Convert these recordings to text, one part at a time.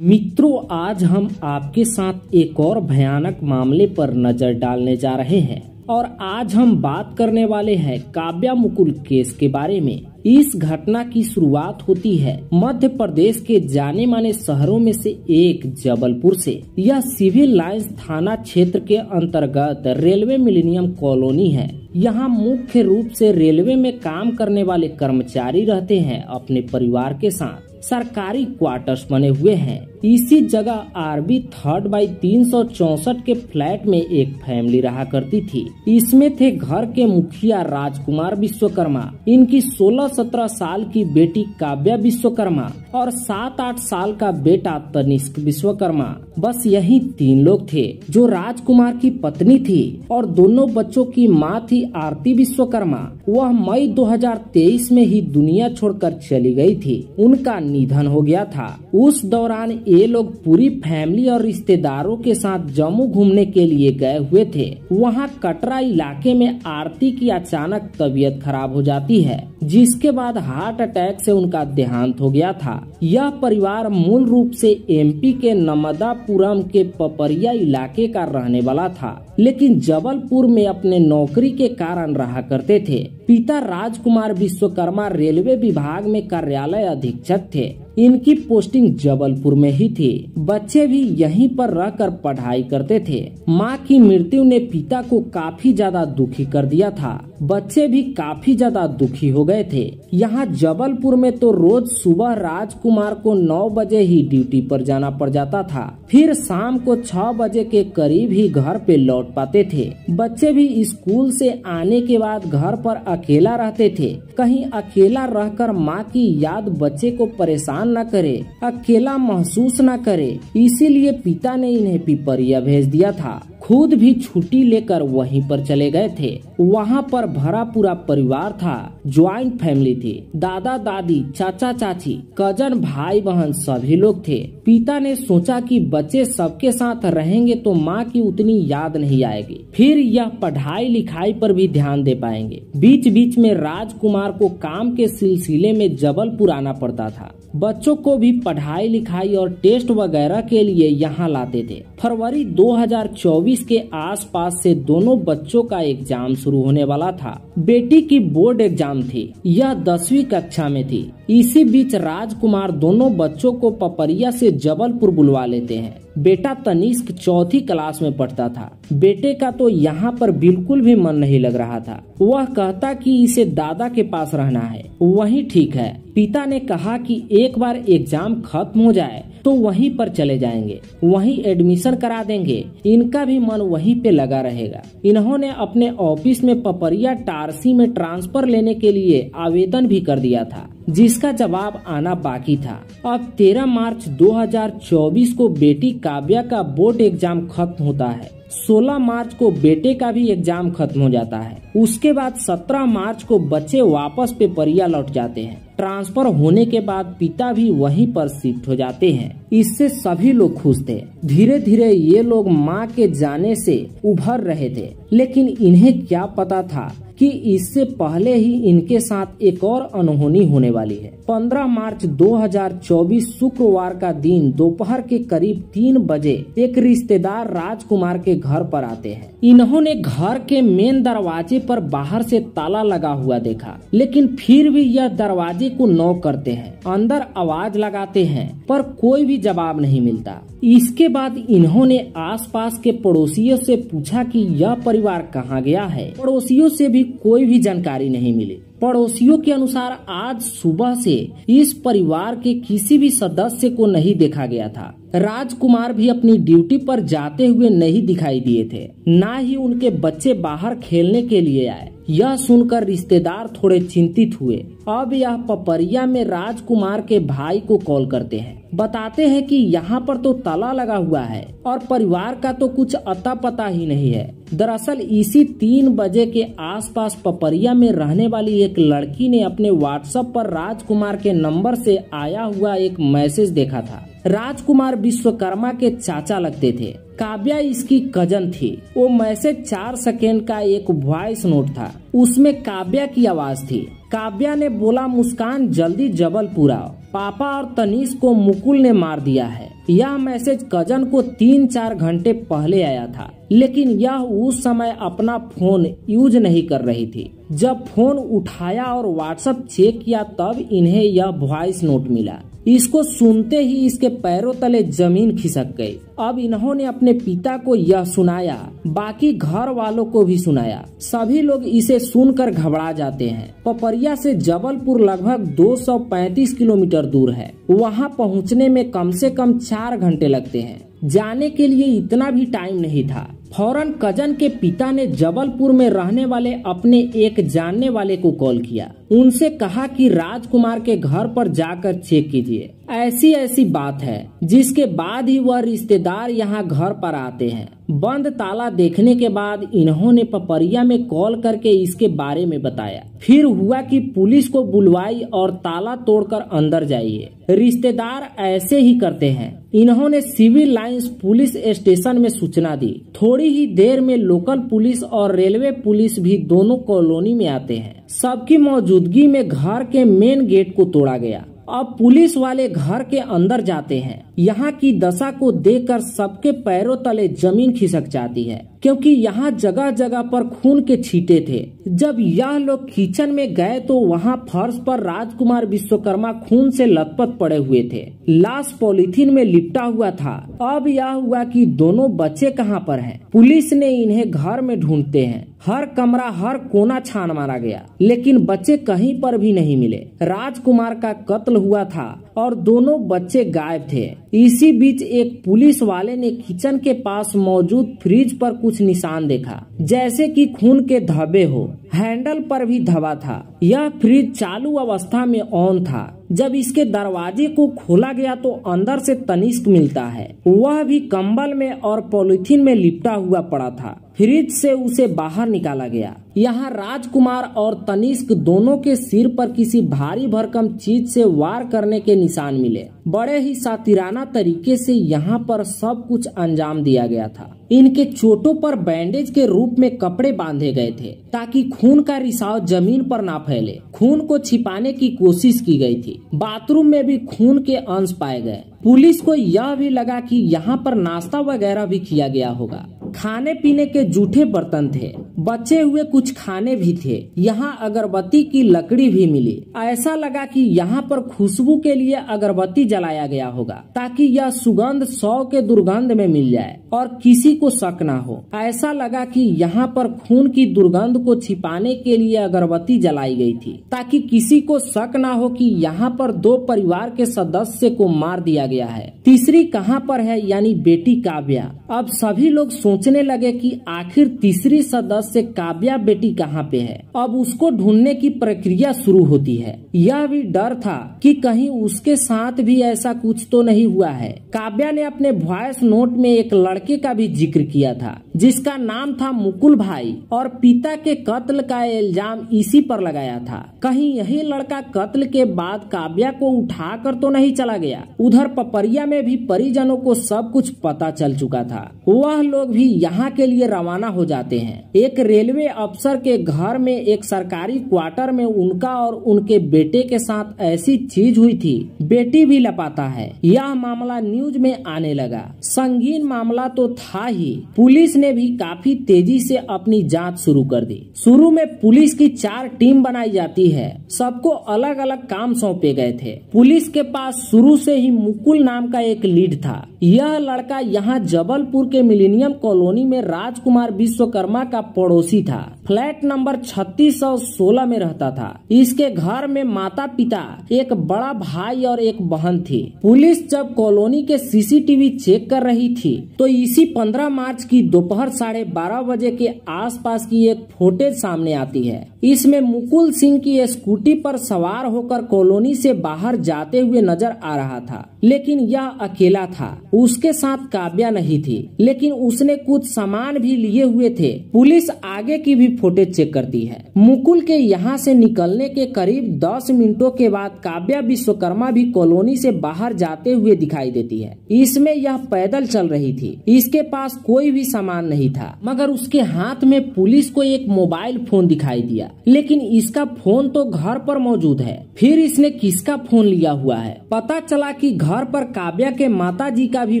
मित्रों, आज हम आपके साथ एक और भयानक मामले पर नजर डालने जा रहे हैं और आज हम बात करने वाले हैं काव्या मुकुल केस के बारे में। इस घटना की शुरुआत होती है मध्य प्रदेश के जाने माने शहरों में से एक जबलपुर से। यह सिविल लाइंस थाना क्षेत्र के अंतर्गत रेलवे मिलेनियम कॉलोनी है। यहाँ मुख्य रूप से रेलवे में काम करने वाले कर्मचारी रहते हैं अपने परिवार के साथ। सरकारी क्वार्टर्स बने हुए हैं। इसी जगह RB 3/364 के फ्लैट में एक फैमिली रहा करती थी। इसमें थे घर के मुखिया राजकुमार विश्वकर्मा, इनकी 16-17 साल की बेटी काव्या विश्वकर्मा और 7-8 साल का बेटा तनिष्क विश्वकर्मा। बस यही 3 लोग थे। जो राजकुमार की पत्नी थी और दोनों बच्चों की मां थी आरती विश्वकर्मा, वह मई 2023 में ही दुनिया छोड़कर चली गई थी। उनका निधन हो गया था। उस दौरान ये लोग पूरी फैमिली और रिश्तेदारों के साथ जम्मू घूमने के लिए गए हुए थे। वहाँ कटरा इलाके में आरती की अचानक तबीयत खराब हो जाती है, जिसके बाद हार्ट अटैक से उनका देहांत हो गया था। यह परिवार मूल रूप से MP के नर्मदापुरम के पपरिया इलाके का रहने वाला था, लेकिन जबलपुर में अपने नौकरी के कारण रहा करते थे। पिता राजकुमार विश्वकर्मा रेलवे विभाग में कार्यालय अधीक्षक थे। इनकी पोस्टिंग जबलपुर में ही थी। बच्चे भी यहीं पर रहकर पढ़ाई करते थे। मां की मृत्यु ने पिता को काफी ज्यादा दुखी कर दिया था। बच्चे भी काफी ज्यादा दुखी हो गए थे। यहाँ जबलपुर में तो रोज सुबह राजकुमार को 9 बजे ही ड्यूटी पर जाना पड़ जाता था, फिर शाम को 6 बजे के करीब ही घर पे लौट पाते थे। बच्चे भी स्कूल से आने के बाद घर पर अकेला रहते थे। कहीं अकेला रहकर माँ की याद बच्चे को परेशान न करे, अकेला महसूस न करे, इसीलिए पिता ने इन्हें पिपरिया भेज दिया था। खुद भी छुट्टी लेकर वहीं पर चले गए थे। वहाँ पर भरा पूरा परिवार था। ज्वाइंट फैमिली थी। दादा दादी, चाचा चाची, कजन, भाई बहन सभी लोग थे। पिता ने सोचा कि बच्चे सबके साथ रहेंगे तो माँ की उतनी याद नहीं आएगी, फिर यह पढ़ाई लिखाई पर भी ध्यान दे पाएंगे। बीच बीच में राजकुमार को काम के सिलसिले में जबलपुर आना पड़ता था। बच्चों को भी पढ़ाई लिखाई और टेस्ट वगैरह के लिए यहाँ लाते थे। फरवरी 2024 के आसपास से दोनों बच्चों का एग्जाम शुरू होने वाला था। बेटी की बोर्ड एग्जाम थी। यह 10वीं कक्षा में थी। इसी बीच राजकुमार दोनों बच्चों को पपरिया से जबलपुर बुलवा लेते हैं। बेटा तनिष्क 4th क्लास में पढ़ता था। बेटे का तो यहाँ पर बिल्कुल भी मन नहीं लग रहा था। वह कहता कि इसे दादा के पास रहना है, वही ठीक है। पिता ने कहा कि एक बार एग्जाम खत्म हो जाए तो वहीं पर चले जाएंगे, वहीं एडमिशन करा देंगे। इनका भी मन वहीं पे लगा रहेगा। इन्होंने अपने ऑफिस में पपरिया टारसी में ट्रांसफर लेने के लिए आवेदन भी कर दिया था, जिसका जवाब आना बाकी था। अब 13 मार्च 2024 को बेटी काव्या का बोर्ड एग्जाम खत्म होता है। 16 मार्च को बेटे का भी एग्जाम खत्म हो जाता है। उसके बाद 17 मार्च को बच्चे वापस पेपरिया लौट जाते हैं। ट्रांसफर होने के बाद पिता भी वहीं पर शिफ्ट हो जाते हैं। इससे सभी लोग खुश थे। धीरे धीरे ये लोग माँ के जाने से उभर रहे थे, लेकिन इन्हें क्या पता था कि इससे पहले ही इनके साथ एक और अनहोनी होने वाली है। 15 मार्च 2024 शुक्रवार का दिन दोपहर के करीब 3 बजे एक रिश्तेदार राजकुमार के घर पर आते हैं। इन्होंने घर के मेन दरवाजे पर बाहर से ताला लगा हुआ देखा, लेकिन फिर भी यह दरवाजे को नॉक करते हैं। अंदर आवाज लगाते हैं पर कोई भी जवाब नहीं मिलता। इसके बाद इन्होंने आसपास के पड़ोसियों से पूछा कि यह परिवार कहाँ गया है। पड़ोसियों से भी कोई भी जानकारी नहीं मिली। पड़ोसियों के अनुसार आज सुबह से इस परिवार के किसी भी सदस्य को नहीं देखा गया था। राजकुमार भी अपनी ड्यूटी पर जाते हुए नहीं दिखाई दिए थे, ना ही उनके बच्चे बाहर खेलने के लिए आए। यह सुनकर रिश्तेदार थोड़े चिंतित हुए। अब यह पपरिया में राजकुमार के भाई को कॉल करते हैं। बताते हैं कि यहाँ पर तो ताला लगा हुआ है और परिवार का तो कुछ अता पता ही नहीं है। दरअसल इसी 3 बजे के आसपास पपरिया में रहने वाली एक लड़की ने अपने व्हाट्सएप पर राजकुमार के नंबर से आया हुआ एक मैसेज देखा था। राजकुमार विश्वकर्मा के चाचा लगते थे। काव्या इसकी कजन थी। वो मैसेज 4 सेकेंड का एक वॉइस नोट था। उसमें काव्या की आवाज थी। काव्या ने बोला, मुस्कान जल्दी जबलपुर आओ, पापा और तनीष को मुकुल ने मार दिया है। यह मैसेज कजन को 3-4 घंटे पहले आया था, लेकिन यह उस समय अपना फोन यूज नहीं कर रही थी। जब फोन उठाया और व्हाट्सएप चेक किया तब इन्हें यह वॉइस नोट मिला। इसको सुनते ही इसके पैरों तले जमीन खिसक गई। अब इन्होंने अपने पिता को यह सुनाया, बाकी घर वालों को भी सुनाया। सभी लोग इसे सुनकर घबरा जाते हैं। पपरिया से जबलपुर लगभग 235 किलोमीटर दूर है। वहां पहुंचने में कम से कम 4 घंटे लगते हैं। जाने के लिए इतना भी टाइम नहीं था। फौरन कजन के पिता ने जबलपुर में रहने वाले अपने एक जानने वाले को कॉल किया। उनसे कहा कि राजकुमार के घर पर जाकर चेक कीजिए। ऐसी ऐसी बात है, जिसके बाद ही वह रिश्तेदार यहाँ घर पर आते हैं। बंद ताला देखने के बाद इन्होंने पपरिया में कॉल करके इसके बारे में बताया। फिर हुआ कि पुलिस को बुलवाई और ताला तोड़कर अंदर जाइए। रिश्तेदार ऐसे ही करते हैं। इन्होंने सिविल लाइंस पुलिस स्टेशन में सूचना दी। थोड़ी ही देर में लोकल पुलिस और रेलवे पुलिस भी दोनों कॉलोनी में आते हैं। सबकी मौजूदगी में घर के मेन गेट को तोड़ा गया। अब पुलिस वाले घर के अंदर जाते हैं। यहाँ की दशा को देखकर सबके पैरों तले जमीन खिसक जाती है, क्योंकि यहाँ जगह जगह पर खून के छींटे थे। जब यह लोग किचन में गए तो वहाँ फर्श पर राजकुमार विश्वकर्मा खून से लथपथ पड़े हुए थे। लाश पॉलीथीन में लिपटा हुआ था। अब यह हुआ कि दोनों बच्चे कहाँ पर हैं। पुलिस ने इन्हें घर में ढूंढते हैं। हर कमरा हर कोना छान मारा गया, लेकिन बच्चे कहीं पर भी नहीं मिले। राजकुमार का कत्ल हुआ था और दोनों बच्चे गायब थे। इसी बीच एक पुलिस वाले ने किचन के पास मौजूद फ्रिज पर कुछ निशान देखा, जैसे कि खून के धब्बे हो। हैंडल पर भी धब्बा था। यह फ्रिज चालू अवस्था में ऑन था। जब इसके दरवाजे को खोला गया तो अंदर से तनिष्क मिलता है। वह भी कंबल में और पॉलीथीन में लिपटा हुआ पड़ा था। फ्रिज से उसे बाहर निकाला गया। यहाँ राजकुमार और तनिष्क दोनों के सिर पर किसी भारी भरकम चीज से वार करने के निशान मिले। बड़े ही सातिराना तरीके से यहाँ पर सब कुछ अंजाम दिया गया था। इनके चोटों पर बैंडेज के रूप में कपड़े बांधे गए थे, ताकि खून का रिसाव जमीन पर ना फैले। खून को छिपाने की कोशिश की गई थी। बाथरूम में भी खून के अंश पाए गए। पुलिस को यह भी लगा कि यहाँ पर नाश्ता वगैरह भी किया गया होगा। खाने पीने के जूठे बर्तन थे। बचे हुए कुछ खाने भी थे। यहाँ अगरबत्ती की लकड़ी भी मिली। ऐसा लगा कि यहाँ पर खुशबू के लिए अगरबत्ती जलाया गया होगा, ताकि यह सुगंध 100 के दुर्गंध में मिल जाए और किसी को शक ना हो। ऐसा लगा कि यहाँ पर खून की दुर्गंध को छिपाने के लिए अगरबत्ती जलाई गई थी, ताकि किसी को शक ना हो कि यहाँ पर 2 परिवार के सदस्य को मार दिया गया है। तीसरी कहाँ पर है, यानी बेटी काव्या। अब सभी लोग सोचने लगे कि आखिर तीसरी सदस्य काव्या बेटी कहाँ पे है। अब उसको ढूंढने की प्रक्रिया शुरू होती है। यह भी डर था कि कहीं उसके साथ भी ऐसा कुछ तो नहीं हुआ है। काव्या ने अपने वॉइस नोट में एक लड़के का भी जिक्र किया था, जिसका नाम था मुकुल भाई, और पिता के कत्ल का इल्जाम इसी पर लगाया था। कहीं यही लड़का कत्ल के बाद काव्या को उठाकर तो नहीं चला गया। उधर पपरिया में भी परिजनों को सब कुछ पता चल चुका था। वह लोग भी यहाँ के लिए रवाना हो जाते हैं। एक रेलवे अफसर के घर में एक सरकारी क्वार्टर में उनका और उनके बेटे के साथ ऐसी चीज हुई थी। बेटी भी लापता है। यह मामला न्यूज में आने लगा। संगीन मामला तो था ही। पुलिस ने भी काफी तेजी से अपनी जांच शुरू कर दी। शुरू में पुलिस की 4 टीम बनाई जाती है। सबको अलग अलग काम सौंपे गए थे। पुलिस के पास शुरू से ही मुकुल नाम का एक लीड था। यह लड़का यहाँ जबलपुर के मिलेनियम कॉलोनी में राजकुमार विश्वकर्मा का पड़ोसी था। फ्लैट नंबर 3616 में रहता था। इसके घर में माता पिता, एक बड़ा भाई और एक बहन थी। पुलिस जब कॉलोनी के सीसीटीवी चेक कर रही थी तो इसी 15 मार्च की दोपहर 12:30 बजे के आसपास की एक फुटेज सामने आती है। इसमें मुकुल सिंह की स्कूटी पर सवार होकर कॉलोनी से बाहर जाते हुए नजर आ रहा था, लेकिन यह अकेला था। उसके साथ काव्या नहीं थी, लेकिन उसने कुछ सामान भी लिए हुए थे। पुलिस आगे की भी फुटेज चेक करती है। मुकुल के यहाँ से निकलने के करीब 10 मिनटों के बाद काव्या विश्वकर्मा भी कॉलोनी से बाहर जाते हुए दिखाई देती है। इसमें यह पैदल चल रही थी। इसके पास कोई भी सामान नहीं था, मगर उसके हाथ में पुलिस को एक मोबाइल फोन दिखाई दिया, लेकिन इसका फोन तो घर पर मौजूद है। फिर इसने किसका फोन लिया हुआ है? पता चला कि घर पर काव्या के माताजी का भी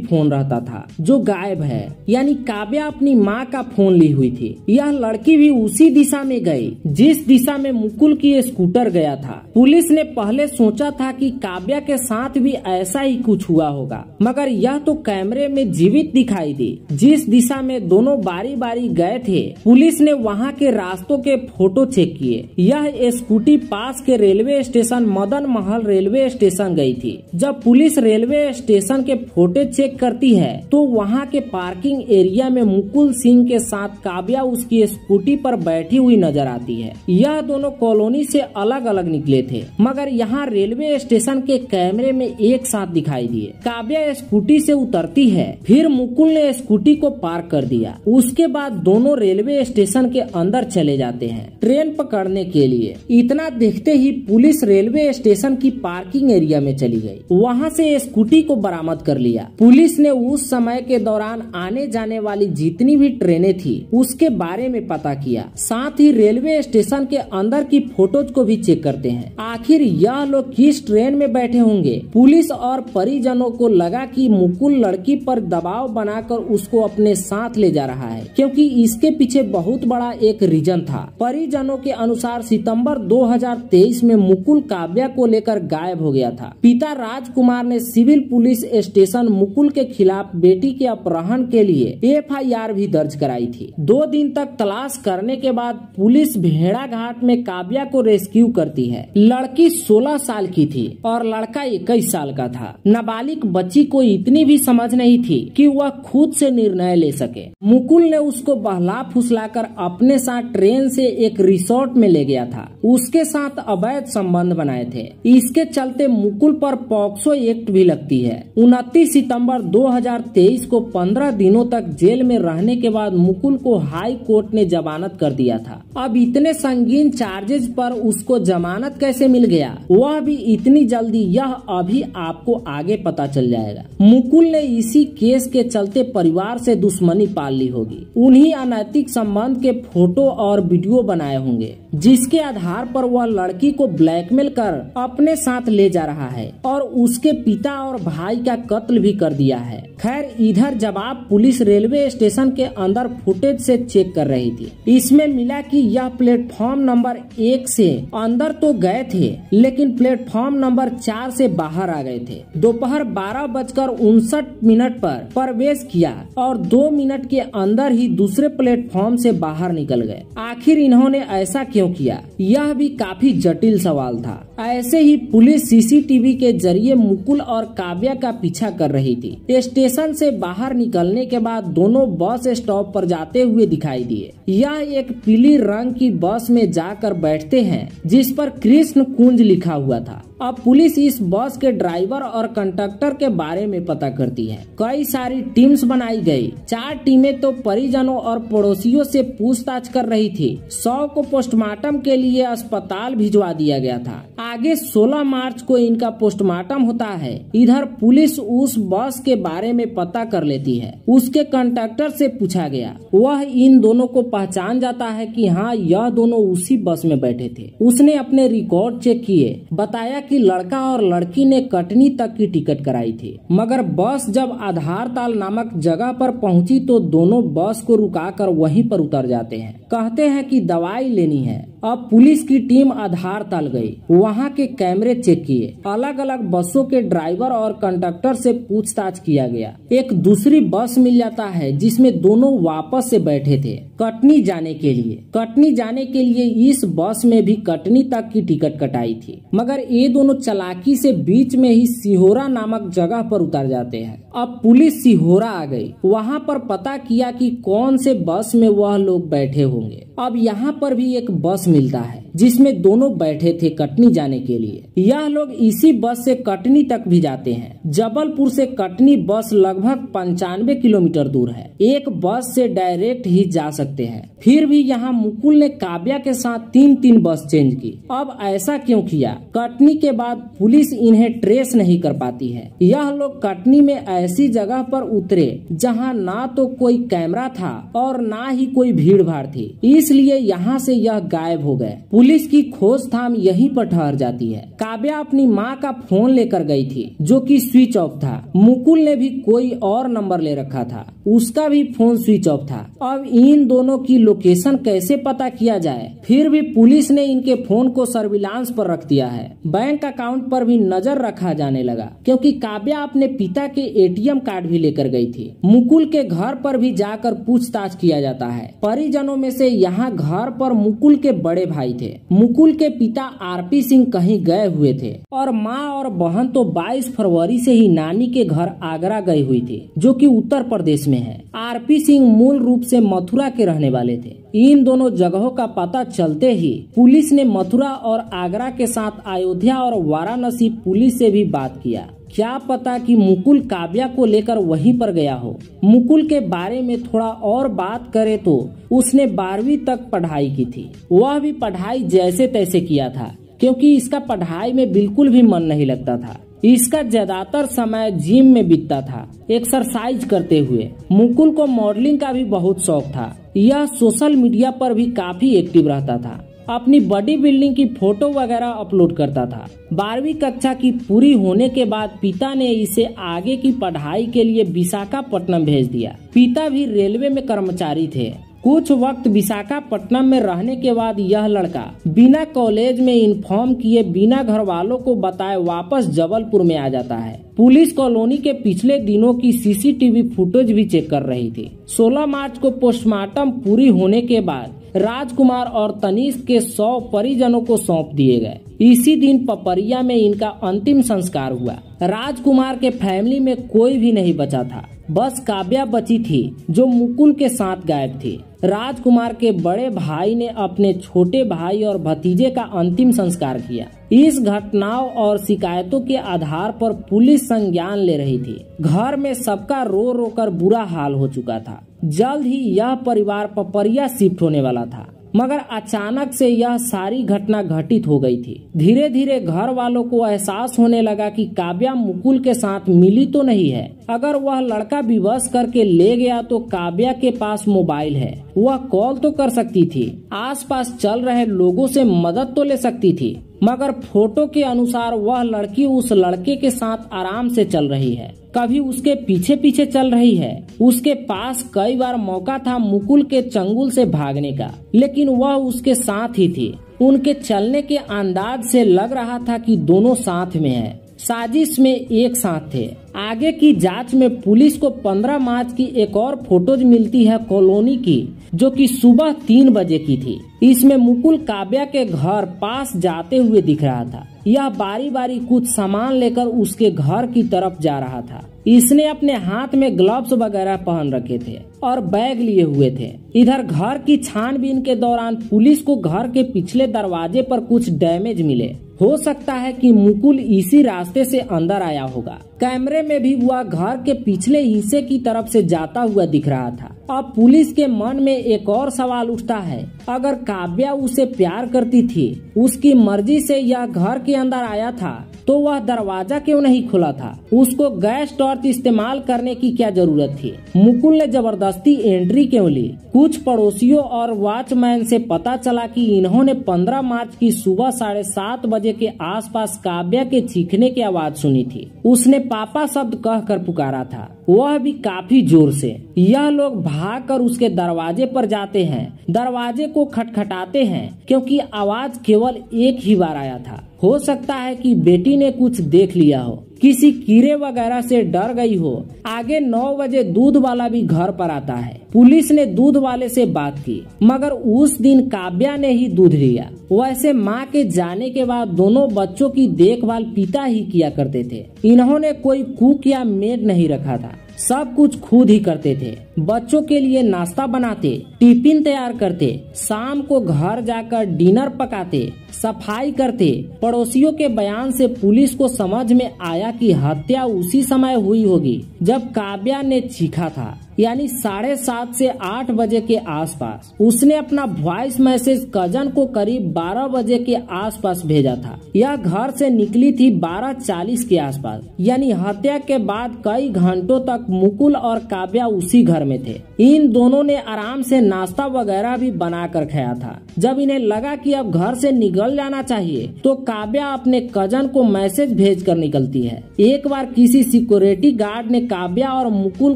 फोन रहता था जो गायब है, यानी काव्या अपनी माँ का फोन ली हुई थी। यह लड़की भी उसी दिशा में गई जिस दिशा में मुकुल की स्कूटर गया था। पुलिस ने पहले सोचा था कि काव्या के साथ भी ऐसा ही कुछ हुआ होगा, मगर यह तो कैमरे में जीवित दिखाई दी। जिस दिशा में दोनों बारी बारी गए थे, पुलिस ने वहां के रास्तों के फोटो चेक किए। यह स्कूटी पास के railway station Madan Mahal railway station गई थी। जब पुलिस रेलवे स्टेशन के फोटो चेक करती है तो वहां के पार्किंग एरिया में मुकुल सिंह के साथ काव्या उसकी स्कूटी पर बैठी हुई नजर आती है। यह दोनों कॉलोनी से अलग अलग निकले थे, मगर यहाँ रेलवे स्टेशन के कैमरे में एक साथ दिखाई दिए। काव्या स्कूटी से उतरती है, फिर मुकुल ने स्कूटी को पार्क कर दिया। उसके बाद दोनों रेलवे स्टेशन के अंदर चले जाते हैं ट्रेन पकड़ने के लिए। इतना देखते ही पुलिस रेलवे स्टेशन की पार्किंग एरिया में चली गई। वहां से स्कूटी को बरामद कर लिया। पुलिस ने उस समय के दौरान आने जाने वाली जितनी भी ट्रेनें थी उसके बारे में पता किया। साथ ही रेलवे स्टेशन के अंदर की फोटोज को भी चेक करते हैं। आखिर यह लोग किस ट्रेन में बैठे होंगे? पुलिस और परिजनों को लगा कि मुकुल लड़की पर दबाव बनाकर उसको अपने साथ ले जा रहा है, क्योंकि इसके पीछे बहुत बड़ा एक रीजन था। परिजनों के अनुसार सितंबर 2023 में मुकुल काव्या को लेकर गायब हो गया था। पिता राजकुमार ने सिविल पुलिस स्टेशन मुकुल के खिलाफ बेटी के अपहरण के लिए FIR भी दर्ज कराई थी। 2 दिन तक तलाश करने के बाद पुलिस भेड़ाघाट में काव्या को रेस्क्यू करती है। लड़की 16 साल की थी और लड़का 21 साल का था। नाबालिग बच्ची को इतनी भी समझ नहीं थी कि वह खुद से निर्णय ले सके। मुकुल ने उसको बहला फुसलाकर अपने साथ ट्रेन से एक रिसोर्ट में ले गया था। उसके साथ अवैध संबंध बनाए थे। इसके चलते मुकुल पर पॉक्सो एक्ट भी लगती है। 29 सितंबर 2023 को 15 दिनों तक जेल में रहने के बाद मुकुल को हाई कोर्ट ने जमानत कर दिया था। अब इतने संगीन चार्जेस पर उसको जमानत कैसे मिल गया, वह भी इतनी जल्दी, यह अभी आपको आगे पता चल जाएगा। मुकुल ने इसी केस के चलते परिवार से दुश्मनी पाल ली होगी। उन्हीं अनैतिक संबंध के फोटो और वीडियो बनाए होंगे, जिसके आधार पर वह लड़की को ब्लैकमेल कर अपने साथ ले जा रहा है और उसके पिता और भाई का कत्ल भी कर दिया है। खैर, इधर जवाब पुलिस रेलवे स्टेशन के अंदर फुटेज से चेक कर रही थी। इसमें मिला कि यह प्लेटफॉर्म नंबर 1 से अंदर तो गए थे, लेकिन प्लेटफॉर्म नंबर 4 से बाहर आ गए थे। दोपहर 12:59 पर प्रवेश किया और 2 मिनट के अंदर ही दूसरे प्लेटफॉर्म से बाहर निकल गए। आखिर इन्होंने ऐसा क्यों किया, यह भी काफी जटिल सवाल था। ऐसे ही पुलिस CCTV के जरिए मुकुल और काव्या का पीछा कर रही थी। स्टेशन से बाहर निकलने के बाद दोनों बस स्टॉप पर जाते हुए दिखाई दिए। यह एक पीली रंग की बस में जाकर बैठते हैं जिस पर कृष्ण कुंज लिखा हुआ था। अब पुलिस इस बस के ड्राइवर और कंडक्टर के बारे में पता करती है। कई सारी टीम्स बनाई गई। 4 टीमें तो परिजनों और पड़ोसियों से पूछताछ कर रही थी। 100 को पोस्टमार्टम के लिए अस्पताल भिजवा दिया गया था। आगे 16 मार्च को इनका पोस्टमार्टम होता है। इधर पुलिस उस बस के बारे में पता कर लेती है। उसके कंडक्टर से पूछा गया, वह इन दोनों को पहचान जाता है कि हाँ, यह दोनों उसी बस में बैठे थे। उसने अपने रिकॉर्ड चेक किए, बताया कि लड़का और लड़की ने कटनी तक की टिकट कराई थी। मगर बस जब आधारताल नामक जगह पर पहुंची तो दोनों बस को रुकाकर वहीं पर उतर जाते हैं। कहते हैं कि दवाई लेनी है। अब पुलिस की टीम आधारताल गई, वहां के कैमरे चेक किए। अलग अलग बसों के ड्राइवर और कंडक्टर से पूछताछ किया गया। एक दूसरी बस मिल जाता है जिसमें दोनों वापस से बैठे थे कटनी जाने के लिए। कटनी जाने के लिए इस बस में भी कटनी तक की टिकट कटाई थी, मगर ये दोनों चालाकी से बीच में ही सिहोरा नामक जगह पर उतर जाते हैं। अब पुलिस सिहोरा आ गई, वहां पर पता किया कि कौन से बस में वह लोग बैठे होंगे। अब यहाँ पर भी एक बस मिलता है। जिसमें दोनों बैठे थे कटनी जाने के लिए। यह लोग इसी बस से कटनी तक भी जाते हैं। जबलपुर से कटनी बस लगभग 95 किलोमीटर दूर है। एक बस से डायरेक्ट ही जा सकते हैं। फिर भी यहाँ मुकुल ने काव्या के साथ 3 बस चेंज की। अब ऐसा क्यों किया? कटनी के बाद पुलिस इन्हें ट्रेस नहीं कर पाती है। यह लोग कटनी में ऐसी जगह पर उतरे जहाँ ना तो कोई कैमरा था और ना ही कोई भीड़ भाड़ थी, इसलिए यहाँ से यह गायब हो गए। पुलिस की खोजथाम यहीं पर ठहर जाती है। काव्या अपनी माँ का फोन लेकर गई थी जो कि स्विच ऑफ था। मुकुल ने भी कोई और नंबर ले रखा था, उसका भी फोन स्विच ऑफ था। अब इन दोनों की लोकेशन कैसे पता किया जाए? फिर भी पुलिस ने इनके फोन को सर्विलांस पर रख दिया है। बैंक अकाउंट पर भी नजर रखा जाने लगा क्योंकि काव्या अपने पिता के एटीएम कार्ड भी लेकर गई थी। मुकुल के घर पर भी जाकर पूछताछ किया जाता है। परिजनों में से यहाँ घर पर मुकुल के बड़े भाई थे। मुकुल के पिता आरपी सिंह कहीं गए हुए थे और माँ और बहन तो 22 फरवरी से ही नानी के घर आगरा गई हुई थी जो कि उत्तर प्रदेश में है। आरपी सिंह मूल रूप से मथुरा के रहने वाले थे। इन दोनों जगहों का पता चलते ही पुलिस ने मथुरा और आगरा के साथ अयोध्या और वाराणसी पुलिस से भी बात किया। क्या पता कि मुकुल काव्या को लेकर वहीं पर गया हो। मुकुल के बारे में थोड़ा और बात करें तो उसने 12वीं तक पढ़ाई की थी। वह भी पढ़ाई जैसे तैसे किया था क्योंकि इसका पढ़ाई में बिल्कुल भी मन नहीं लगता था। इसका ज्यादातर समय जिम में बीतता था, एक्सरसाइज करते हुए। मुकुल को मॉडलिंग का भी बहुत शौक था। यह सोशल मीडिया पर भी काफी एक्टिव रहता था। अपनी बॉडी बिल्डिंग की फोटो वगैरह अपलोड करता था। 12वीं कक्षा की पूरी होने के बाद पिता ने इसे आगे की पढ़ाई के लिए विशाखापट्टनम भेज दिया। पिता भी रेलवे में कर्मचारी थे। कुछ वक्त विशाखापट्टनम में रहने के बाद यह लड़का बिना कॉलेज में इन्फॉर्म किए, बिना घर वालों को बताए वापस जबलपुर में आ जाता है। पुलिस कॉलोनी के पिछले दिनों की सीसीटीवी फुटेज भी चेक कर रही थी। 16 मार्च को पोस्टमार्टम पूरी होने के बाद राजकुमार और तनीष के 100 परिजनों को सौंप दिए गए। इसी दिन पपरिया में इनका अंतिम संस्कार हुआ। राजकुमार के फैमिली में कोई भी नहीं बचा था, बस काव्या बची थी जो मुकुल के साथ गायब थी। राजकुमार के बड़े भाई ने अपने छोटे भाई और भतीजे का अंतिम संस्कार किया। इस घटनाओं और शिकायतों के आधार पर पुलिस संज्ञान ले रही थी। घर में सबका रो रो कर बुरा हाल हो चुका था। जल्द ही यह परिवार पपरिया शिफ्ट होने वाला था, मगर अचानक से यह सारी घटना घटित हो गई थी। धीरे धीरे घर वालों को एहसास होने लगा कि काव्या मुकुल के साथ मिली तो नहीं है। अगर वह लड़का विवश करके ले गया तो काव्या के पास मोबाइल है, वह कॉल तो कर सकती थी, आसपास चल रहे लोगों से मदद तो ले सकती थी। मगर फोटो के अनुसार वह लड़की उस लड़के के साथ आराम से चल रही है, कभी उसके पीछे पीछे चल रही है। उसके पास कई बार मौका था मुकुल के चंगुल से भागने का, लेकिन वह उसके साथ ही थी। उनके चलने के अंदाज से लग रहा था कि दोनों साथ में है, साजिश में एक साथ थे। आगे की जांच में पुलिस को 15 मार्च की एक और फोटोज मिलती है कॉलोनी की, जो कि सुबह 3 बजे की थी। इसमें मुकुल काव्या के घर पास जाते हुए दिख रहा था। यह बारी बारी कुछ सामान लेकर उसके घर की तरफ जा रहा था। इसने अपने हाथ में ग्लव्स वगैरह पहन रखे थे और बैग लिए हुए थे। इधर घर की छानबीन के दौरान पुलिस को घर के पिछले दरवाजे पर कुछ डैमेज मिले। हो सकता है कि मुकुल इसी रास्ते से अंदर आया होगा। कैमरे में भी वह घर के पिछले हिस्से की तरफ से जाता हुआ दिख रहा था। अब पुलिस के मन में एक और सवाल उठता है, अगर काव्या उसे प्यार करती थी, उसकी मर्जी से यह घर के अंदर आया था, तो वह दरवाजा क्यों नहीं खुला था? उसको गैस टॉर्च इस्तेमाल करने की क्या जरूरत थी? मुकुल ने जबरदस्ती एंट्री क्यों ली? कुछ पड़ोसियों और वॉचमैन से पता चला कि इन्होंने 15 मार्च की सुबह 7:30 बजे के आसपास काव्या के चीखने की आवाज सुनी थी। उसने पापा शब्द कहकर पुकारा था, वह भी काफी जोर से। यह लोग भागकर उसके दरवाजे पर जाते हैं, दरवाजे को खटखटाते हैं क्योंकि आवाज केवल एक ही बार आया था। हो सकता है कि बेटी ने कुछ देख लिया हो, किसी कीड़े वगैरह से डर गई हो। आगे 9 बजे दूध वाला भी घर पर आता है। पुलिस ने दूध वाले से बात की, मगर उस दिन काव्या ने ही दूध लिया। वैसे माँ के जाने के बाद दोनों बच्चों की देखभाल पिता ही किया करते थे। इन्होंने कोई कुक या मेड नहीं रखा था, सब कुछ खुद ही करते थे। बच्चों के लिए नाश्ता बनाते, टिफिन तैयार करते, शाम को घर जाकर डिनर पकाते, सफाई करते। पड़ोसियों के बयान से पुलिस को समझ में आया कि हत्या उसी समय हुई होगी जब काव्या ने चीखा था, यानी 7:30 से 8 बजे के आसपास। उसने अपना वॉइस मैसेज कजन को करीब 12 बजे के आसपास भेजा था। यह घर से निकली थी 12:40 के आसपास, यानी हत्या के बाद कई घंटों तक मुकुल और काव्या उसी घर में थे। इन दोनों ने आराम से नाश्ता वगैरह भी बना कर खाया था। जब इन्हें लगा कि अब घर से निकल जाना चाहिए तो काव्या अपने कजन को मैसेज भेज कर निकलती है। एक बार किसी सिक्योरिटी गार्ड ने काव्या और मुकुल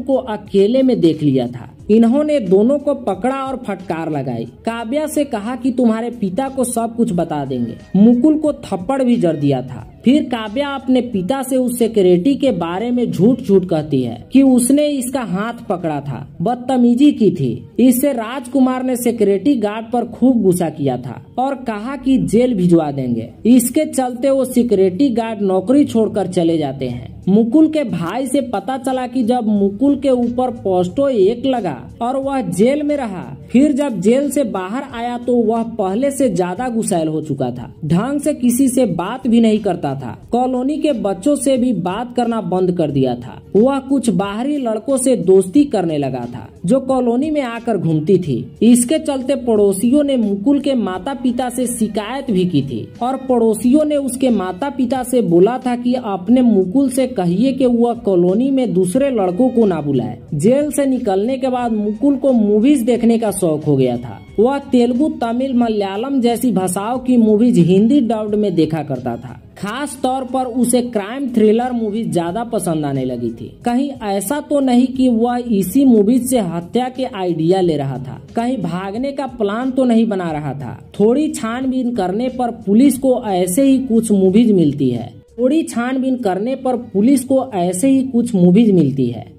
को अकेले में देख लिया था। इन्होंने दोनों को पकड़ा और फटकार लगाई। काव्या से कहा कि तुम्हारे पिता को सब कुछ बता देंगे। मुकुल को थप्पड़ भी जड़ दिया था। फिर काव्या अपने पिता से उस सिक्योरिटी के बारे में झूठ कहती है कि उसने इसका हाथ पकड़ा था, बदतमीजी की थी। इससे राजकुमार ने सिक्योरिटी गार्ड पर खूब गुस्सा किया था और कहा कि जेल भिजवा देंगे। इसके चलते वो सिक्योरिटी गार्ड नौकरी छोड़कर चले जाते हैं। मुकुल के भाई से पता चला कि जब मुकुल के ऊपर पोस्टो 1 लगा और वह जेल में रहा, फिर जब जेल से बाहर आया तो वह पहले से ज्यादा गुस्सैल हो चुका था। ढंग से किसी से बात भी नहीं करता था। कॉलोनी के बच्चों से भी बात करना बंद कर दिया था। वह कुछ बाहरी लड़कों से दोस्ती करने लगा था जो कॉलोनी में आकर घूमती थी। इसके चलते पड़ोसियों ने मुकुल के माता पिता से शिकायत भी की थी और पड़ोसियों ने उसके माता पिता से बोला था कि अपने मुकुल से कहिए कि वह कॉलोनी में दूसरे लड़कों को ना बुलाए। जेल से निकलने के बाद मुकुल को मूवीज देखने का शौक हो गया था। वह तेलुगु, तमिल, मलयालम जैसी भाषाओं की मूवीज हिंदी डब्ड में देखा करता था। खास तौर पर उसे क्राइम थ्रिलर मूवीज ज्यादा पसंद आने लगी थी। कहीं ऐसा तो नहीं कि वह इसी मूवीज से हत्या के आइडिया ले रहा था, कहीं भागने का प्लान तो नहीं बना रहा था। थोड़ी छानबीन करने पर पुलिस को ऐसे ही कुछ मूवीज मिलती है।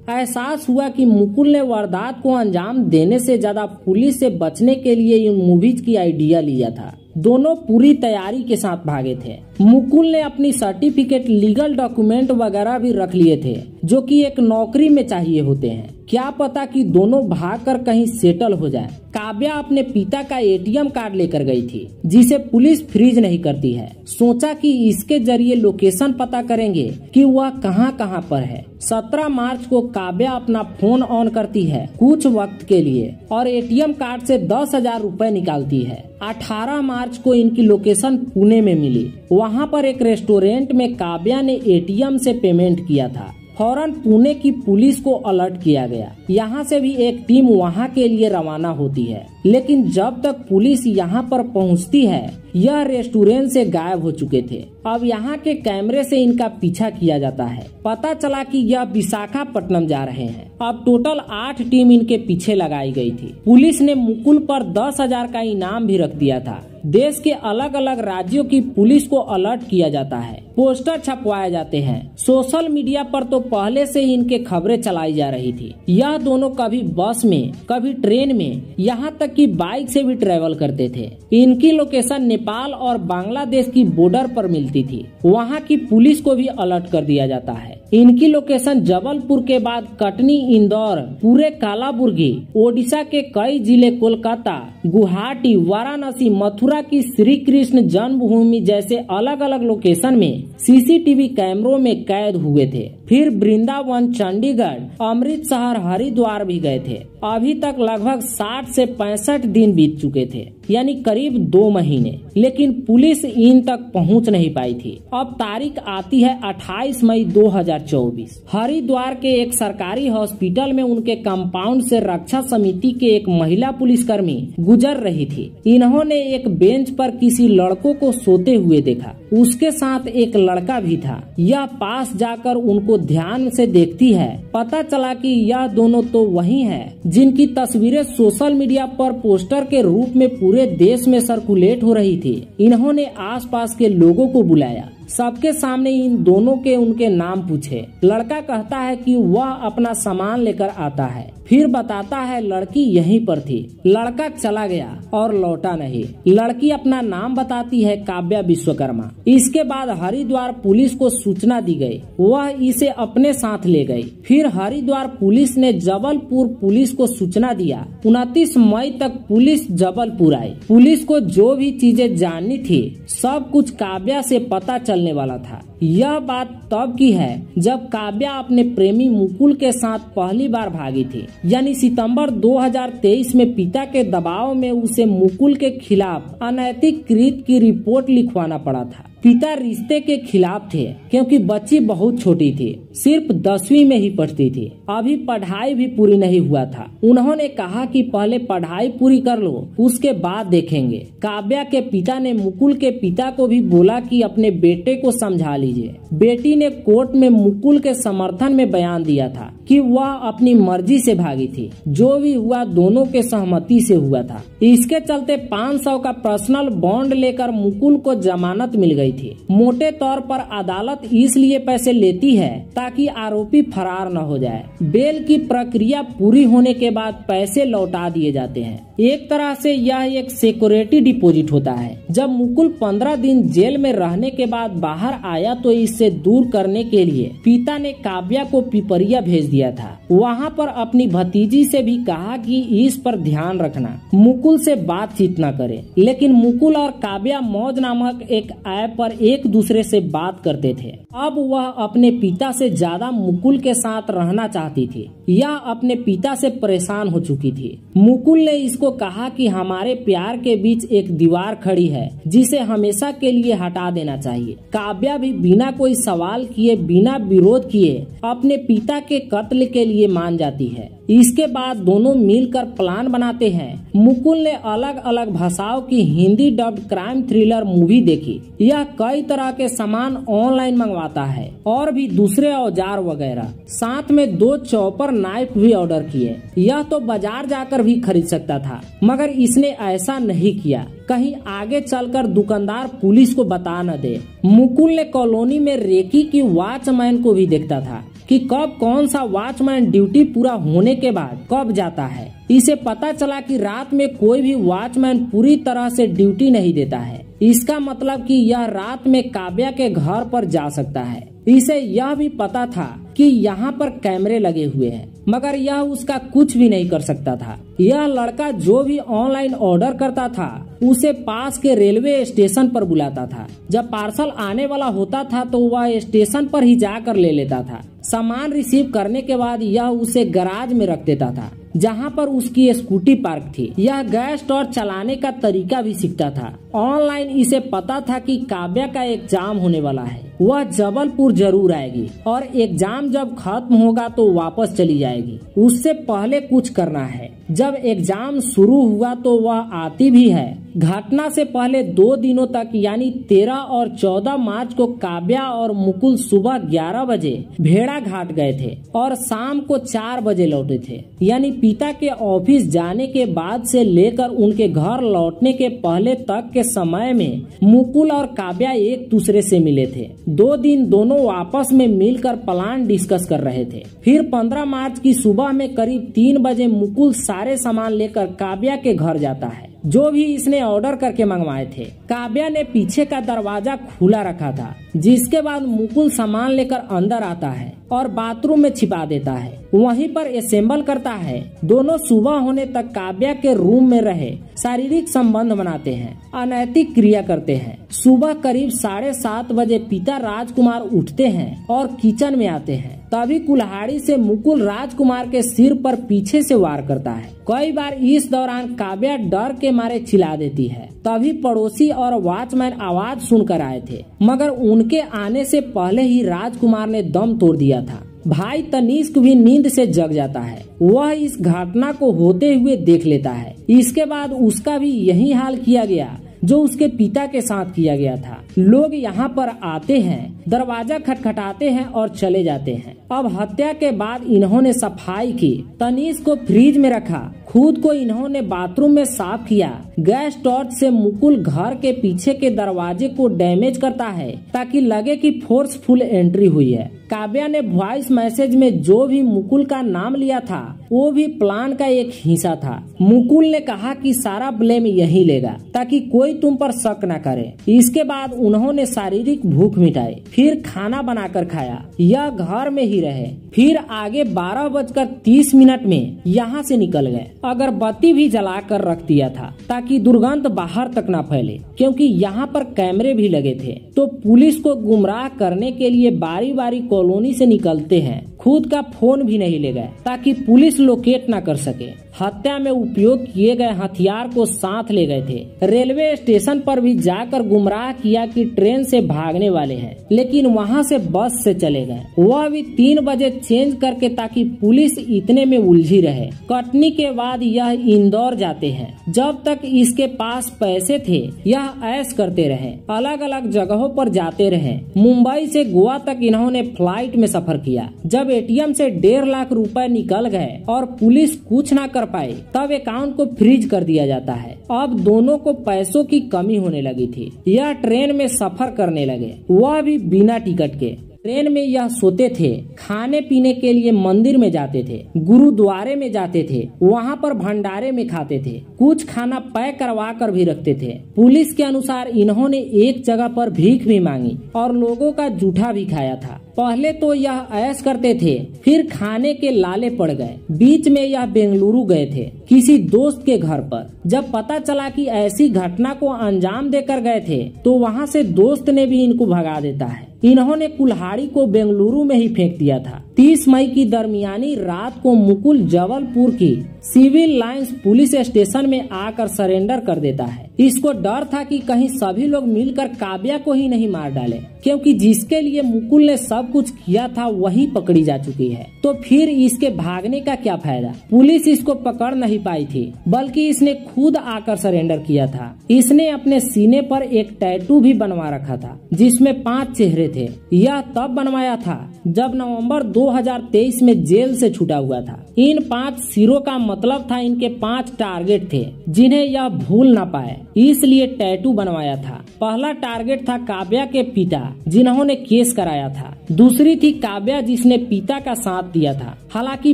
एहसास हुआ कि मुकुल ने वारदात को अंजाम देने से ज्यादा पुलिस से बचने के लिए इन मूवीज की आइडिया लिया था। दोनों पूरी तैयारी के साथ भागे थे। मुकुल ने अपनी सर्टिफिकेट, लीगल डॉक्यूमेंट वगैरह भी रख लिए थे जो कि एक नौकरी में चाहिए होते हैं। क्या पता कि दोनों भागकर कहीं सेटल हो जाए। काव्या अपने पिता का एटीएम कार्ड लेकर गई थी जिसे पुलिस फ्रीज नहीं करती है। सोचा कि इसके जरिए लोकेशन पता करेंगे कि वह कहां पर है। 17 मार्च को काव्या अपना फोन ऑन करती है कुछ वक्त के लिए और एटीएम कार्ड से 10,000 रुपए निकालती है। 18 मार्च को इनकी लोकेशन पुणे में मिली। वहां पर एक रेस्टोरेंट में काव्या ने एटीएम से पेमेंट किया था। फौरन पुणे की पुलिस को अलर्ट किया गया। यहाँ से भी एक टीम वहाँ के लिए रवाना होती है, लेकिन जब तक पुलिस यहाँ पर पहुँचती है यह रेस्टोरेंट से गायब हो चुके थे। अब यहाँ के कैमरे से इनका पीछा किया जाता है। पता चला कि यह विशाखापट्टनम जा रहे हैं। अब टोटल 8 टीम इनके पीछे लगाई गई थी। पुलिस ने मुकुल पर 10,000 का इनाम भी रख दिया था। देश के अलग अलग राज्यों की पुलिस को अलर्ट किया जाता है। पोस्टर छपवाए जाते हैं। सोशल मीडिया पर तो पहले से ही इनके खबरें चलाई जा रही थी। यह दोनों कभी बस में, कभी ट्रेन में, यहाँ तक कि बाइक से भी ट्रेवल करते थे। इनकी लोकेशन नेपाल और बांग्लादेश की बॉर्डर पर मिलती थी। वहाँ की पुलिस को भी अलर्ट कर दिया जाता है। इनकी लोकेशन जबलपुर के बाद कटनी, इंदौर, पूरे कालाबुर्गी, ओडिशा के कई जिले, कोलकाता, गुवाहाटी, वाराणसी, मथुरा की श्री कृष्ण जन्मभूमि जैसे अलग अलग लोकेशन में सीसीटीवी कैमरों में कैद हुए थे। फिर वृंदावन, चंडीगढ़, अमृतसर, हरिद्वार भी गए थे। अभी तक लगभग 60 से 65 दिन बीत चुके थे, यानी करीब 2 महीने, लेकिन पुलिस इन तक पहुंच नहीं पाई थी। अब तारीख आती है 28 मई 2024। हरिद्वार के एक सरकारी हॉस्पिटल में उनके कंपाउंड से रक्षा समिति के एक महिला पुलिसकर्मी गुजर रही थी। इन्होंने एक बेंच पर किसी लड़कों को सोते हुए देखा। उसके साथ एक लड़का भी था। यह पास जाकर उनको ध्यान से देखती है। पता चला कि यह दोनों तो वही हैं जिनकी तस्वीरें सोशल मीडिया पर पोस्टर के रूप में पूरे देश में सर्कुलेट हो रही थी। इन्होंने आसपास के लोगों को बुलाया। सबके सामने इन दोनों के उनके नाम पूछे। लड़का कहता है कि वह अपना सामान लेकर आता है। फिर बताता है लड़की यहीं पर थी। लड़का चला गया और लौटा नहीं। लड़की अपना नाम बताती है काव्या विश्वकर्मा। इसके बाद हरिद्वार पुलिस को सूचना दी गई, वह इसे अपने साथ ले गई। फिर हरिद्वार पुलिस ने जबलपुर पुलिस को सूचना दिया। 29 मई तक पुलिस जबलपुर आई। पुलिस को जो भी चीजें जाननी थी सब कुछ काव्या से पता चलने वाला था। यह बात तब की है जब काव्या अपने प्रेमी मुकुल के साथ पहली बार भागी थी, यानी सितंबर 2023 में पिता के दबाव में उसे मुकुल के खिलाफ अनैतिक कृत्य की रिपोर्ट लिखवाना पड़ा था। पिता रिश्ते के खिलाफ थे क्योंकि बच्ची बहुत छोटी थी, सिर्फ 10वीं में ही पढ़ती थी, अभी पढ़ाई भी पूरी नहीं हुआ था। उन्होंने कहा कि पहले पढ़ाई पूरी कर लो, उसके बाद देखेंगे। काव्या के पिता ने मुकुल के पिता को भी बोला कि अपने बेटे को समझा लीजिए। बेटी ने कोर्ट में मुकुल के समर्थन में बयान दिया था कि वह अपनी मर्जी से भागी थी, जो भी हुआ दोनों के सहमति से हुआ था। इसके चलते 500 का पर्सनल बॉन्ड लेकर मुकुल को जमानत मिल गई थी। मोटे तौर पर अदालत इसलिए पैसे लेती है ताकि आरोपी फरार न हो जाए। बेल की प्रक्रिया पूरी होने के बाद पैसे लौटा दिए जाते हैं। एक तरह से यह एक सिक्योरिटी डिपॉजिट होता है। जब मुकुल 15 दिन जेल में रहने के बाद बाहर आया तो इससे दूर करने के लिए पिता ने काव्या को पिपरिया भेज दिया था। वहाँ पर अपनी भतीजी से भी कहा कि इस पर ध्यान रखना, मुकुल से बातचीत न करे। लेकिन मुकुल और काव्या मौज नामक एक ऐप पर एक दूसरे से बात करते थे। अब वह अपने पिता से ज्यादा मुकुल के साथ रहना चाहती थी। यह अपने पिता से परेशान हो चुकी थी। मुकुल ने इसको कहा कि हमारे प्यार के बीच एक दीवार खड़ी है जिसे हमेशा के लिए हटा देना चाहिए। काव्या भी बिना कोई सवाल किए, बिना विरोध किए अपने पिता के कत्ल के लिए मान जाती है। इसके बाद दोनों मिलकर प्लान बनाते हैं। मुकुल ने अलग अलग भाषाओं की Hindi dubbed crime thriller movie देखी। यह कई तरह के सामान ऑनलाइन मंगवाता है और भी दूसरे औजार वगैरह। साथ में 2 चॉपर नाइफ भी ऑर्डर किए। यह तो बाजार जाकर भी खरीद सकता था, मगर इसने ऐसा नहीं किया, कहीं आगे चलकर दुकानदार पुलिस को बता न दे। मुकुल ने कॉलोनी में रेकी की वॉचमैन को भी देखता था कि कब कौन सा वॉचमैन ड्यूटी पूरा होने के बाद कब जाता है। इसे पता चला कि रात में कोई भी वॉचमैन पूरी तरह से ड्यूटी नहीं देता है। इसका मतलब कि यह रात में काव्या के घर पर जा सकता है। इसे यह भी पता था कि यहाँ पर कैमरे लगे हुए हैं, मगर यह उसका कुछ भी नहीं कर सकता था। यह लड़का जो भी ऑनलाइन ऑर्डर करता था उसे पास के रेलवे स्टेशन पर बुलाता था। जब पार्सल आने वाला होता था तो वह स्टेशन पर ही जाकर ले लेता था। सामान रिसीव करने के बाद यह उसे गैराज में रख देता था जहां पर उसकी स्कूटी पार्क थी। यह गैस स्टोव चलाने का तरीका भी सीखता था। ऑनलाइन इसे पता था कि काव्या का एग्जाम होने वाला है, वह जबलपुर जरूर आएगी और एग्जाम जब खत्म होगा तो वापस चली जाएगी। उससे पहले कुछ करना है। जब एग्जाम शुरू हुआ तो वह आती भी है। घटना से पहले 2 दिनों तक यानी 13 और 14 मार्च को काव्या और मुकुल सुबह 11 बजे भेड़ा घाट गए थे और शाम को 4 बजे लौटे थे। यानी पिता के ऑफिस जाने के बाद से लेकर उनके घर लौटने के पहले तक के समय में मुकुल और काव्या एक दूसरे से मिले थे। 2 दिन दोनों आपस में मिलकर प्लान डिस्कस कर रहे थे। फिर 15 मार्च की सुबह में करीब 3 बजे मुकुल सारे सामान लेकर काव्या के घर जाता है, जो भी इसने ऑर्डर करके मंगवाए थे। काव्या ने पीछे का दरवाजा खुला रखा था, जिसके बाद मुकुल सामान लेकर अंदर आता है और बाथरूम में छिपा देता है, वहीं पर असेंबल करता है। दोनों सुबह होने तक काव्या के रूम में रहे शारीरिक संबंध बनाते हैं, अनैतिक क्रिया करते हैं। सुबह करीब 7:30 बजे पिता राजकुमार उठते हैं और किचन में आते हैं। तभी कुल्हाड़ी से मुकुल राजकुमार के सिर पर पीछे से वार करता है। कई बार इस दौरान काव्या डर के मारे चिल्ला देती है। तभी पड़ोसी और वॉचमैन आवाज सुनकर आए थे, मगर उनके आने से पहले ही राजकुमार ने दम तोड़ दिया था। भाई तनिष्क भी नींद से जग जाता है। वह इस घटना को होते हुए देख लेता है। इसके बाद उसका भी यही हाल किया गया जो उसके पिता के साथ किया गया था। लोग यहाँ पर आते हैं, दरवाजा खटखटाते हैं और चले जाते हैं। अब हत्या के बाद इन्होंने सफाई की, तनीष को फ्रिज में रखा, खुद को इन्होंने बाथरूम में साफ किया। गैस टॉर्च से मुकुल घर के पीछे के दरवाजे को डैमेज करता है ताकि लगे कि फोर्सफुल एंट्री हुई है। काव्या ने वॉइस मैसेज में जो भी मुकुल का नाम लिया था वो भी प्लान का एक हिस्सा था। मुकुल ने कहा कि सारा ब्लेम यही लेगा ताकि कोई तुम पर शक न करे। इसके बाद उन्होंने शारीरिक भूख मिटाई, फिर खाना बनाकर खाया। यह घर में ही रहे। फिर आगे 12:30 में यहाँ से निकल गए। अगरबत्ती भी जलाकर रख दिया था ताकि दुर्गंध बाहर तक न फैले, क्योंकि यहाँ पर कैमरे भी लगे थे। तो पुलिस को गुमराह करने के लिए बारी बारी कॉलोनी से निकलते हैं। खुद का फोन भी नहीं ले गए ताकि पुलिस लोकेट न कर सके। हत्या में उपयोग किए गए हथियार को साथ ले गए थे। रेलवे स्टेशन पर भी जाकर गुमराह किया कि ट्रेन से भागने वाले हैं, लेकिन वहां से बस से चले गए, वह भी 3 बजे चेंज करके ताकि पुलिस इतने में उलझी रहे। कटनी के बाद यह इंदौर जाते हैं। जब तक इसके पास पैसे थे यह ऐश करते रहे, अलग अलग जगहों पर जाते रहे। मुंबई से गोवा तक इन्होंने फ्लाइट में सफर किया। जब एटीएम से 1.5 लाख रुपए निकल गए और पुलिस कुछ न कर पाई, तब अकाउंट को फ्रीज कर दिया जाता है। अब दोनों को पैसों की कमी होने लगी थी। यह ट्रेन में सफर करने लगे, वह भी बिना टिकट के। ट्रेन में यह सोते थे, खाने पीने के लिए मंदिर में जाते थे, गुरुद्वारे में जाते थे, वहाँ पर भंडारे में खाते थे, कुछ खाना पैक करवा कर भी रखते थे। पुलिस के अनुसार इन्होंने एक जगह पर भीख भी मांगी और लोगों का जूठा भी खाया था। पहले तो यह ऐश करते थे, फिर खाने के लाले पड़ गए। बीच में यह बेंगलुरु गए थे किसी दोस्त के घर पर। जब पता चला कि ऐसी घटना को अंजाम देकर गए थे तो वहाँ से दोस्त ने भी इनको भगा देता है। इन्होंने कुल्हाड़ी को बेंगलुरु में ही फेंक दिया था। 30 मई की दरमियानी रात को मुकुल जबलपुर की सिविल लाइंस पुलिस स्टेशन में आकर सरेंडर कर देता है। इसको डर था कि कहीं सभी लोग मिलकर काव्या को ही नहीं मार डाले, क्योंकि जिसके लिए मुकुल ने सब कुछ किया था वही पकड़ी जा चुकी है। तो फिर इसके भागने का क्या फायदा। पुलिस इसको पकड़ नहीं पाई थी, बल्कि इसने खुद आकर सरेंडर किया था। इसने अपने सीने पर एक टैटू भी बनवा रखा था जिसमें 5 चेहरे थे। यह तब बनवाया था जब नवंबर 2023 में जेल से छूटा हुआ था। इन 5 सिरों का मतलब था इनके 5 टारगेट थे जिन्हें यह भूल ना पाए, इसलिए टैटू बनवाया था। पहला टारगेट था काव्या के पिता जिन्होंने केस कराया था। दूसरी थी काव्या जिसने पिता का साथ दिया था। हालांकि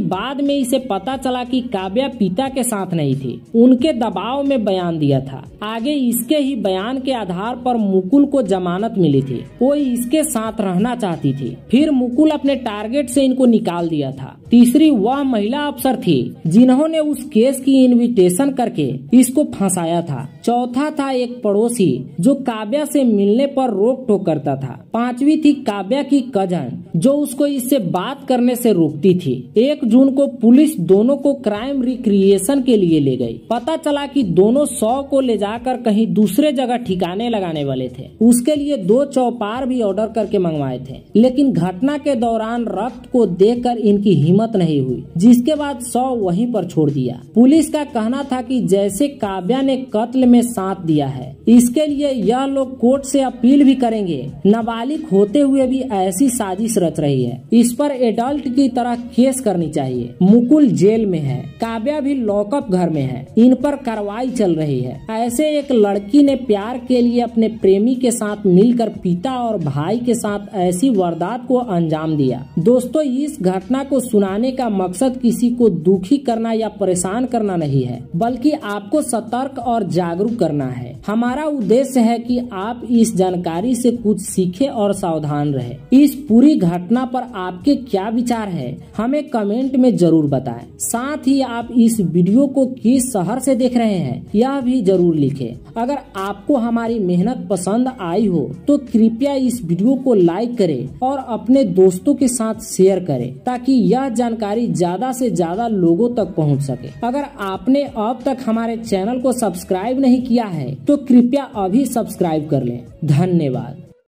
बाद में इसे पता चला कि काव्या पिता के साथ नहीं थी, उनके दबाव में बयान दिया था। आगे इसके ही बयान के आधार पर मुकुल को जमानत मिली थी, वो इसके साथ रहना चाहती थी। फिर मुकुल अपने टारगेट से इनको निकाल दिया था। तीसरी वह महिला अफसर थी जिन्होंने उस केस की इनविटेशन करके इसको फंसाया था। चौथा था एक पड़ोसी जो काव्या से मिलने पर रोक टोक करता था। 5वीं थी काव्या की कजन जो उसको इससे बात करने से रोकती थी। 1 जून को पुलिस दोनों को क्राइम रिक्रिएशन के लिए ले गई। पता चला कि दोनों 100 को ले जाकर कहीं दूसरे जगह ठिकाने लगाने वाले थे। उसके लिए 2 चौपार भी ऑर्डर करके मंगवाए थे, लेकिन घटना के दौरान रक्त को देखकर इनकी हिम्मत नहीं हुई, जिसके बाद 100 वहीं पर छोड़ दिया। पुलिस का कहना था कि जैसे काव्या ने कत्ल में साथ दिया है, इसके लिए यह लोग कोर्ट से अपील भी करेंगे। नाबालिग होते हुए भी ऐसी साजिश रच रही है, इस पर एडल्ट की तरह केस करनी चाहिए। मुकुल जेल में है, काव्या भी लॉकअप घर में है, इन पर कार्रवाई चल रही है। ऐसे एक लड़की ने प्यार के लिए अपने प्रेमी के साथ मिलकर पिता और भाई के साथ ऐसी वारदात को अंजाम दिया। दोस्तों, इस घटना को सुनाने का मकसद किसी को दुखी करना या परेशान करना नहीं है, बल्कि आपको सतर्क और जागरूक करना है। हमारा उद्देश्य है कि आप इस जानकारी से कुछ सीखें और सावधान रहें। इस पूरी घटना पर आपके क्या विचार है हमें कमेंट में जरूर बताएं। साथ ही आप इस वीडियो को किस शहर से देख रहे हैं यह भी जरूर लिखें। अगर आपको हमारी मेहनत पसंद आई हो तो कृपया इस वीडियो को लाइक करें और अपने दोस्तों के साथ शेयर करें ताकि यह जानकारी ज्यादा से ज्यादा लोगों तक पहुंच सके। अगर आपने अब तक हमारे चैनल को सब्सक्राइब नहीं किया है तो कृपया अभी सब्सक्राइब कर लें। धन्यवाद।